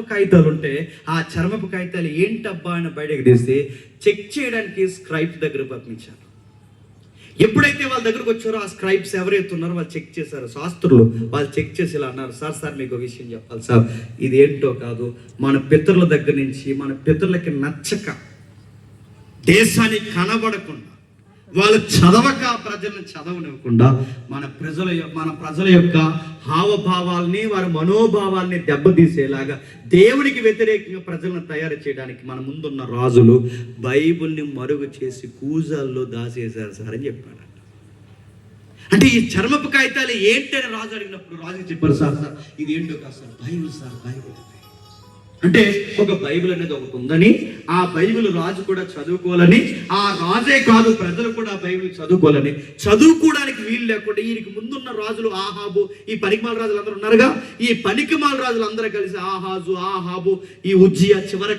కాగితాలు ఉంటే ఆ చర్మపు కాగితాలు ఏంటబ్బా అని బయటకు తీస్తే చెక్ చేయడానికి స్క్రైబ్ దగ్గర పంపించారు. ఎప్పుడైతే వాళ్ళ దగ్గరకు వచ్చారో ఆ స్క్రైబ్స్ ఎవరైతే ఉన్నారో వాళ్ళు చెక్ చేశారు, శాస్త్రులు వాళ్ళు చెక్ చేసి ఇలా అన్నారు, సార్ మీకు ఒక విషయం చెప్పాలి సార్, ఇది ఏంటో కాదు, మన పితరుల దగ్గర నుంచి మన పితరులకి నచ్చక, దేశానికి కనబడకుండా, వాళ్ళు చదవక ప్రజలను చదవనివ్వకుండా మన ప్రజల యొక్క హావభావాల్ని, వారి మనోభావాల్ని దెబ్బతీసేలాగా దేవునికి వ్యతిరేకంగా ప్రజలను తయారు చేయడానికి మన ముందున్న రాజులు బైబిల్ని మరుగు చేసి కూజాల్లో దాచేశారు సార్ అని చెప్పాడు. అంటే ఈ చర్మపు కాగితాలు ఏంటని రాజు అడిగినప్పుడు రాజుకి చెప్పారు, సార్ ఇది ఏంటో కాదు సార్, బైబిల్ సార్, బైబిల్. అంటే ఒక బైబిల్ అనేది ఒకటి ఉందని, ఆ బైబిల్ రాజు కూడా చదువుకోవాలని, ఆ రాజే కాదు ప్రజలు కూడా ఆ బైబిల్ చదువుకోవాలని, చదువుకోవడానికి వీలు లేకుండా ఈయనకి ముందున్న రాజులు ఆహాబు, ఈ పనికిమాల రాజులు అందరూ ఉన్నారుగా, ఈ పనికిమాల రాజులు అందరూ కలిసి ఆహాజు, ఆహాబు, ఈ ఉజ్జియా చివరికి